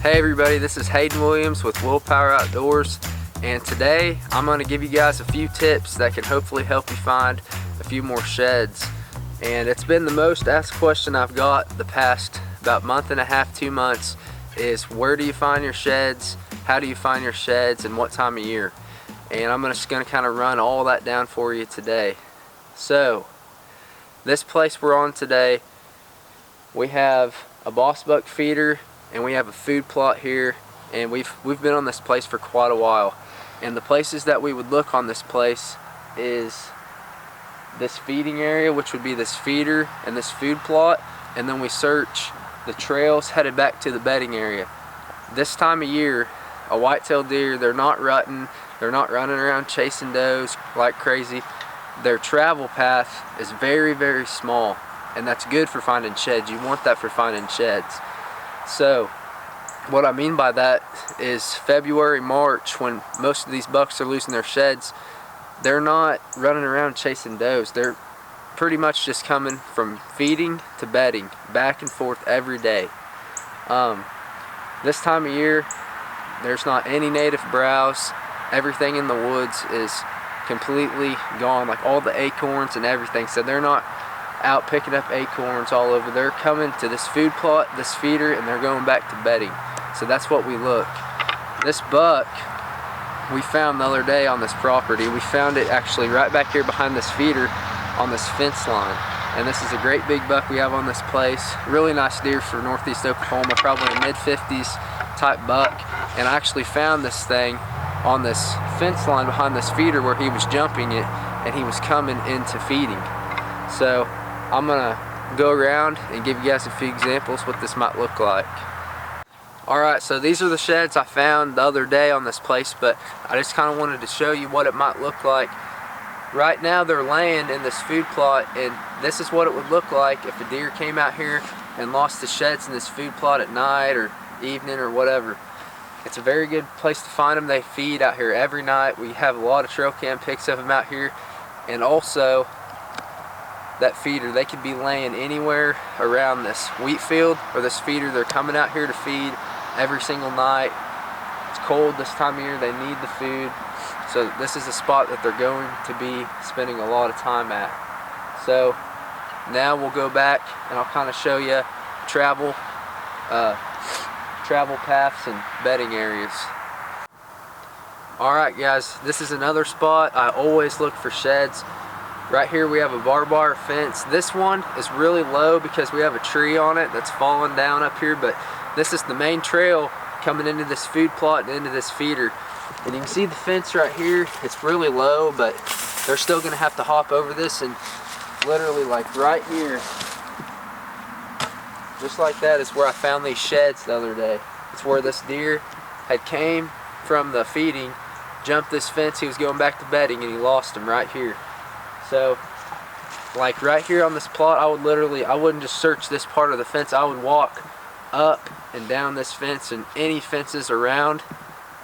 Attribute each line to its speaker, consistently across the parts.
Speaker 1: Hey everybody, this is Haydn Williams with Willpower Outdoors, and today I'm going to give you guys a few tips that can hopefully help you find a few more sheds. And it's been the most asked question I've got the past about month and a half, 2 months, is where do you find your sheds, how do you find your sheds, and what time of year. And I'm just going to kind of run all that down for you today. So this place we're on today, we have a boss buck feeder and we have a food plot here, and we've been on this place for quite a while. And the places that we would look on this place is this feeding area, which would be this feeder and this food plot, and then we search the trails headed back to the bedding area. This time of year, a white-tailed deer, they're not rutting, they're not running around chasing does like crazy. Their travel path is very, very small, and that's good for finding sheds. You want that for finding sheds. So what I mean by that is February, March, when most of these bucks are losing their sheds, they're not running around chasing does. They're pretty much just coming from feeding to bedding, back and forth every day. This time of year, there's not any native browse. Everything in the woods is completely gone, like all the acorns and everything. So they're not out picking up acorns all over. They're coming to this food plot, this feeder, and they're going back to bedding. So that's what we look. This buck we found the other day on this property. We found it actually right back here behind this feeder on this fence line. And this is a great big buck we have on this place. Really nice deer for northeast Oklahoma, probably a mid-50s type buck. And I actually found this thing on this fence line behind this feeder where he was jumping it, and he was coming into feeding. So I'm gonna go around and give you guys a few examples what this might look like. Alright, so these are the sheds I found the other day on this place, but I just kind of wanted to show you what it might look like. Right now they're laying in this food plot, and this is what it would look like if a deer came out here and lost the sheds in this food plot at night or evening or whatever. It's a very good place to find them. They feed out here every night. We have a lot of trail cam pics of them out here, and also that feeder, they could be laying anywhere around this wheat field or this feeder. They're coming out here to feed every single night. It's cold this time of year, they need the food. So this is a spot that they're going to be spending a lot of time at. So now we'll go back and I'll kind of show you travel paths and bedding areas. Alright guys, this is another spot I always look for sheds. Right here we have a barbed wire fence. This one is really low because we have a tree on it that's fallen down up here, but this is the main trail coming into this food plot and into this feeder. And you can see the fence right here, it's really low, but they're still gonna have to hop over this, and literally like right here, just like that, is where I found these sheds the other day. It's where this deer had came from the feeding, jumped this fence, he was going back to bedding, and he lost him right here. So, like right here on this plot, I wouldn't just search this part of the fence. I would walk up and down this fence, and any fences around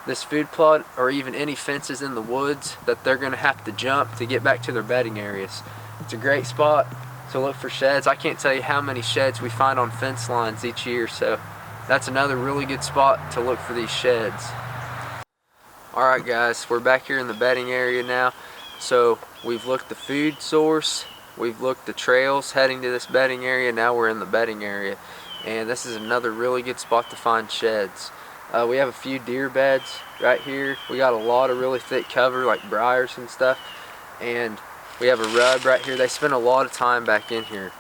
Speaker 1: this food plot, or even any fences in the woods that they're going to have to jump to get back to their bedding areas. It's a great spot to look for sheds. I can't tell you how many sheds we find on fence lines each year, so that's another really good spot to look for these sheds. Alright guys, we're back here in the bedding area now. So we've looked the food source, we've looked the trails heading to this bedding area, now we're in the bedding area. And this is another really good spot to find sheds. We have a few deer beds right here. We got a lot of really thick cover like briars and stuff. And we have a rub right here. They spend a lot of time back in here.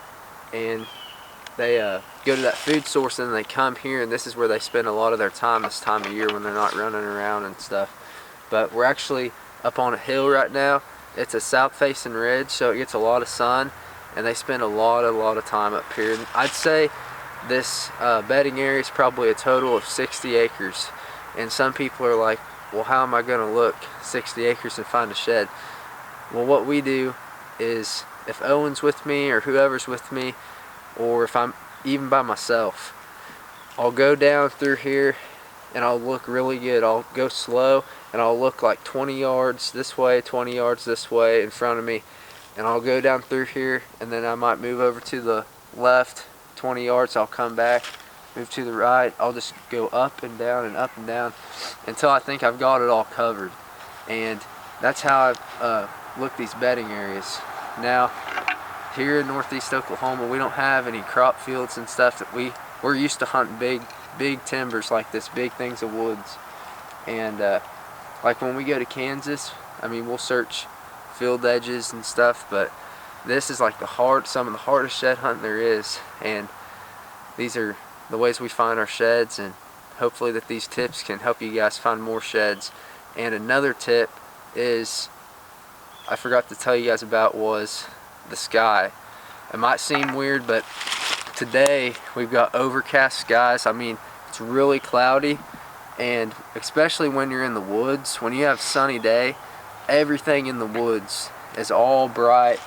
Speaker 1: And they go to that food source and then they come here, and this is where they spend a lot of their time this time of year when they're not running around and stuff. But we're actually up on a hill right now. It's a south facing ridge, so it gets a lot of sun, and they spend a lot of time up here. And I'd say this bedding area is probably a total of 60 acres. And some people are like, well, how am I going to look 60 acres and find a shed? Well, what we do is, if Owen's with me or whoever's with me, or if I'm even by myself, I'll go down through here and I'll look really good. I'll go slow and I'll look like 20 yards this way, 20 yards this way in front of me, and I'll go down through here, and then I might move over to the left 20 yards, I'll come back, move to the right. I'll just go up and down until I think I've got it all covered. And that's how I look these bedding areas. Now, here in northeast Oklahoma, we don't have any crop fields and stuff that we're used to hunting big timbers like this, big things of woods. And like when we go to Kansas, I mean, we'll search field edges and stuff, but this is like some of the hardest shed hunting there is. And these are the ways we find our sheds, and hopefully that these tips can help you guys find more sheds. And another tip is, I forgot to tell you guys about, was the sky. It might seem weird, but today we've got overcast skies. I mean, it's really cloudy, and especially when you're in the woods, when you have a sunny day, everything in the woods is all bright,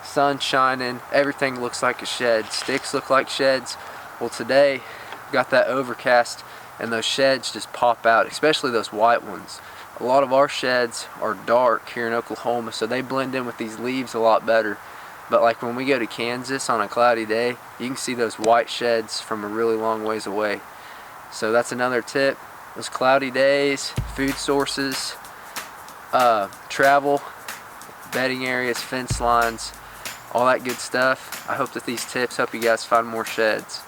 Speaker 1: sun shining, everything looks like a shed. Sticks look like sheds. Well, today we've got that overcast, and those sheds just pop out, especially those white ones. A lot of our sheds are dark here in Oklahoma, so they blend in with these leaves a lot better. But like when we go to Kansas on a cloudy day, you can see those white sheds from a really long ways away. So that's another tip. Those cloudy days, food sources, travel, bedding areas, fence lines, all that good stuff. I hope that these tips help you guys find more sheds.